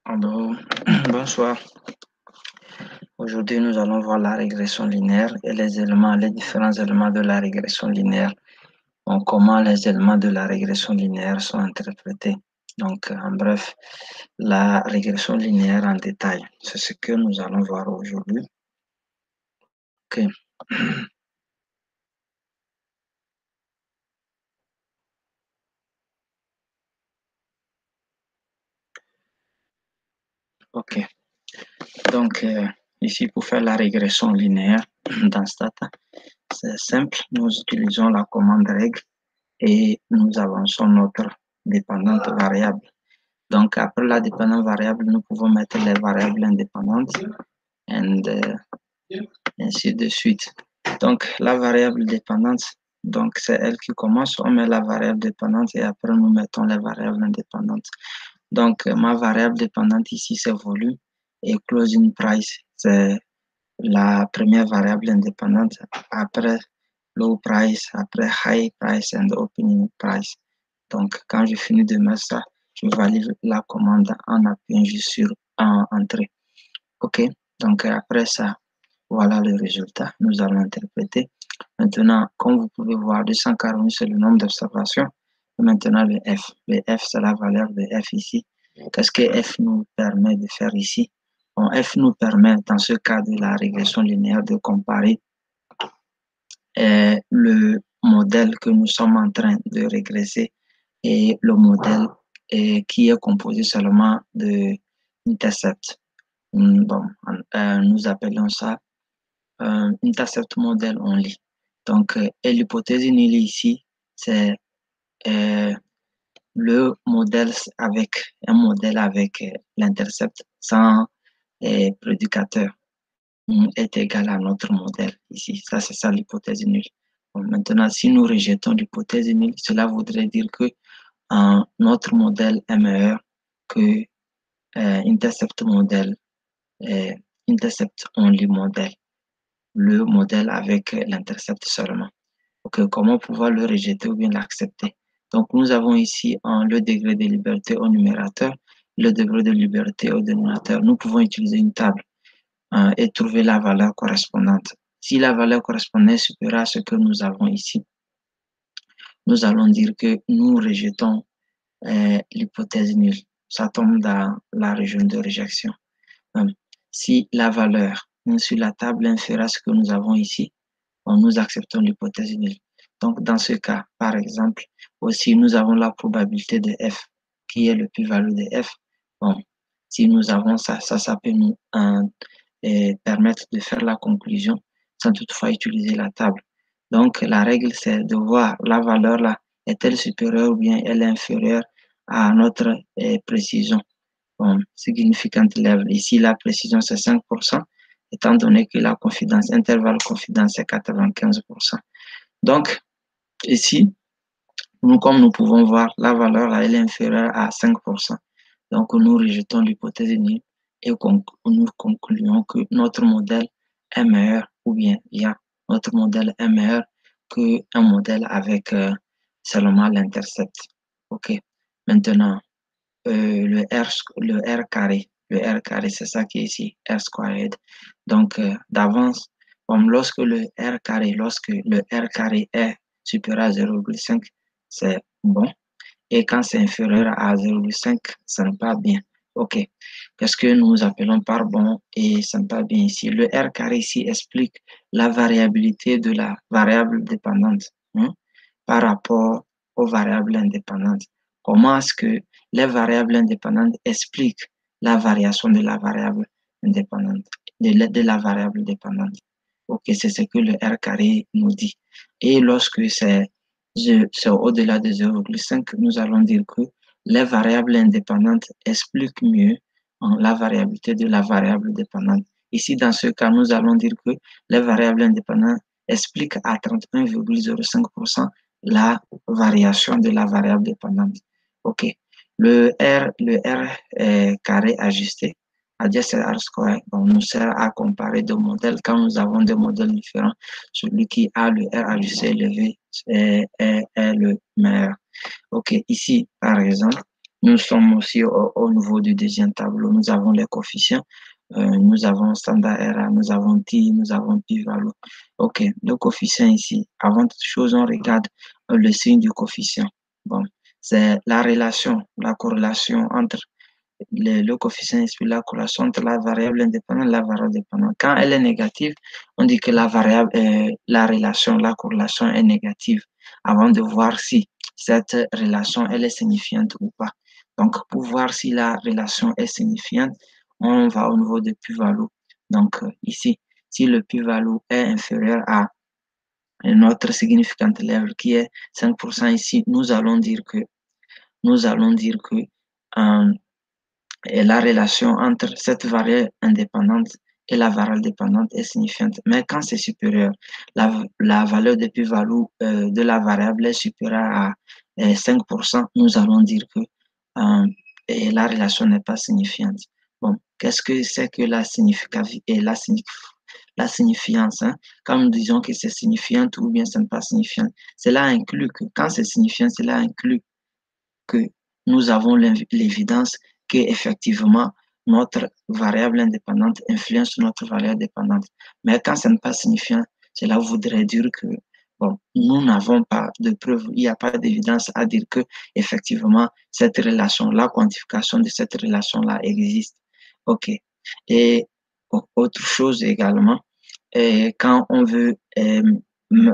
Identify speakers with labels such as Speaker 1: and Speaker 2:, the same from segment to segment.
Speaker 1: Alors, bonsoir. Aujourd'hui, nous allons voir la régression linéaire et les différents éléments de la régression linéaire. Donc, comment les éléments de la régression linéaire sont interprétés. Donc, en bref, la régression linéaire en détail, c'est ce que nous allons voir aujourd'hui. Ok. Ok. Donc, ici, pour faire la régression linéaire dans Stata, c'est simple. Nous utilisons la commande règle et nous avançons notre dépendante variable. Donc, après la dépendante variable, nous pouvons mettre les variables indépendantes et ainsi de suite. Donc, la variable dépendante, donc c'est elle qui commence. On met la variable dépendante et après nous mettons les variables indépendantes. Donc, ma variable dépendante ici, c'est volume et closing price, c'est la première variable indépendante. Après low price, après high price and opening price. Donc, quand je finis de mettre ça, je valide la commande en appuyant juste sur Entrée. OK. Donc, après ça, voilà le résultat. Nous allons interpréter. Maintenant, comme vous pouvez voir, 240, c'est le nombre d'observations. Et maintenant, le F. Le F, c'est la valeur de F ici. Qu'est-ce que F nous permet de faire ici? Bon, F nous permet, dans ce cas de la régression linéaire, de comparer le modèle que nous sommes en train de régresser et le modèle qui est composé seulement de intercept. Bon, nous appelons ça intercept model only. Donc, et l'hypothèse nulle ici, c'est le modèle avec un modèle avec l'intercept sans prédicateur est égal à notre modèle ici. Ça, c'est ça l'hypothèse nulle. Bon, maintenant, si nous rejetons l'hypothèse nulle, cela voudrait dire que notre modèle est meilleur que intercept modèle, intercept only modèle, le modèle avec l'intercept seulement. Donc, comment pouvoir le rejeter ou bien l'accepter? Donc, nous avons ici le degré de liberté au numérateur, le degré de liberté au dénominateur. Nous pouvons utiliser une table et trouver la valeur correspondante. Si la valeur correspondante est supérieure à ce que nous avons ici, nous allons dire que nous rejetons l'hypothèse nulle. Ça tombe dans la région de réjection. Si la valeur sur la table est inférieure à ce que nous avons ici, nous acceptons l'hypothèse nulle. Donc, dans ce cas, par exemple, aussi, nous avons la probabilité de f, qui est le plus-value de f. Bon, si nous avons ça, ça peut nous permettre de faire la conclusion sans toutefois utiliser la table. Donc, la règle, c'est de voir la valeur là, est-elle supérieure ou bien elle est inférieure à notre précision. Bon, significant level. Ici, la précision, c'est 5%, étant donné que la confidence, intervalle confidence, c'est 95%. Donc, ici, comme nous pouvons voir, la valeur là, elle est inférieure à 5%. Donc, nous rejetons l'hypothèse nulle et nous concluons que notre modèle est meilleur ou bien notre modèle est meilleur qu'un modèle avec seulement l'intercept. OK. Maintenant, le R carré. Le R carré, c'est ça qui est ici, R squared. Donc, d'avance, comme lorsque le R carré est supérieur à 0,5, c'est bon. Et quand c'est inférieur à 0,5, ça n'est pas bien. OK. Qu'est-ce que nous appelons par bon et ça n'est pas bien ici? Le R carré ici explique la variabilité de la variable dépendante par rapport aux variables indépendantes. Comment est-ce que les variables indépendantes expliquent la variation de la variable indépendante, de la variable dépendante? Ok, c'est ce que le R carré nous dit. Et lorsque c'est au-delà de 0,5, nous allons dire que les variables indépendantes expliquent mieux la variabilité de la variable dépendante. Ici, dans ce cas, nous allons dire que les variables indépendantes expliquent à 31,05% la variation de la variable dépendante. OK. Le R carré ajusté, adjusted R square, nous sert à comparer deux modèles. Quand nous avons deux modèles différents, celui qui a le R ajusté élevé est le meilleur. OK. Ici, par exemple, Nous sommes aussi au niveau du deuxième tableau. Nous avons les coefficients. Nous avons standard error, nous avons t, nous avons p-value. OK, le coefficient ici. Avant toute chose, on regarde le signe du coefficient. Bon, c'est la relation, la corrélation entre le coefficient explique la corrélation entre la variable indépendante et la variable dépendante. Quand elle est négative, on dit que la variable, la relation, la corrélation est négative avant de voir si cette relation elle est signifiante ou pas. Donc, pour voir si la relation est signifiante, on va au niveau de plus-value. Donc, ici, si le plus-value est inférieur à notre significant level qui est 5% ici, nous allons dire que et la relation entre cette variable indépendante et la variable dépendante est signifiante. Mais quand c'est supérieur, la valeur de plus-value de la variable est supérieure à 5%, nous allons dire que et la relation n'est pas signifiante. Bon, qu'est-ce que c'est que la la signifiance, hein? Quand nous disons que c'est signifiante ou bien ce n'est pas signifiant, cela inclut que quand c'est signifiant, cela inclut que nous avons l'évidence que effectivement notre variable indépendante influence notre variable dépendante. Mais quand ce n'est pas signifiant, cela voudrait dire que bon, nous n'avons pas de preuve, il n'y a pas d'évidence à dire que effectivement cette relation, la quantification de cette relation-là existe. OK. Et autre chose également, et quand on veut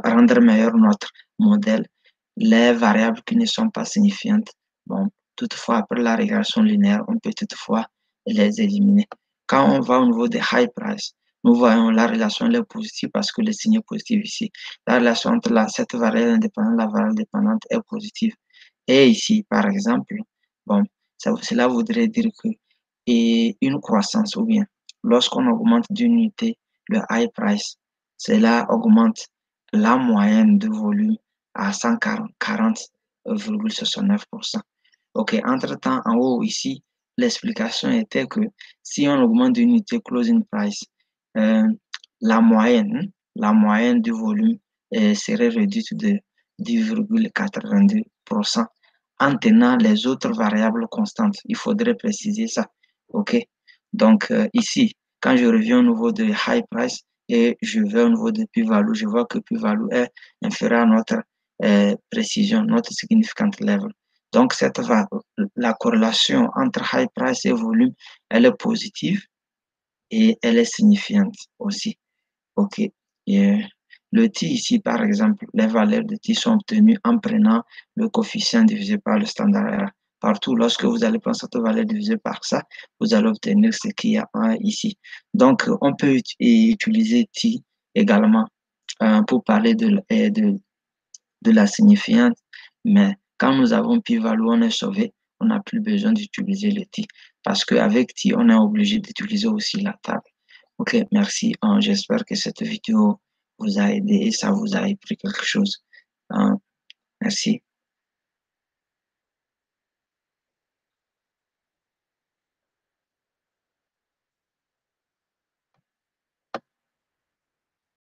Speaker 1: rendre meilleur notre modèle, les variables qui ne sont pas signifiantes, bon, toutefois, après la régression linéaire, on peut toutefois les éliminer. Quand on va au niveau des high price, nous voyons la relation est positive parce que le signe est positif ici. La relation entre cette variable indépendante et la variable dépendante est positive. Et ici, par exemple, bon, cela voudrait dire que et une croissance ou bien lorsqu'on augmente d'une unité le high price, cela augmente la moyenne de volume à 140,69%. OK, entre-temps, en haut ici, l'explication était que si on augmente d'une unité closing price, euh, la moyenne du volume serait réduite de 10,82% en tenant les autres variables constantes. Il faudrait préciser ça. OK? Donc, ici, quand je reviens au niveau de high price et je vais au niveau de plus-value, je vois que plus-value est inférieur à notre précision, notre significant level. Donc, la corrélation entre high price et volume, elle est positive et elle est signifiante aussi. OK. Et le T ici, par exemple, les valeurs de T sont obtenues en prenant le coefficient divisé par le standard error. Partout, lorsque vous allez prendre cette valeur divisée par ça, vous allez obtenir ce qu'il y a ici. Donc, on peut utiliser T également pour parler de la signifiante, mais quand nous avons pi-value, on est sauvé, on n'a plus besoin d'utiliser le T. Parce qu'avec T, on est obligé d'utiliser aussi la table. Ok, merci. J'espère que cette vidéo vous a aidé et ça vous a appris quelque chose. Merci.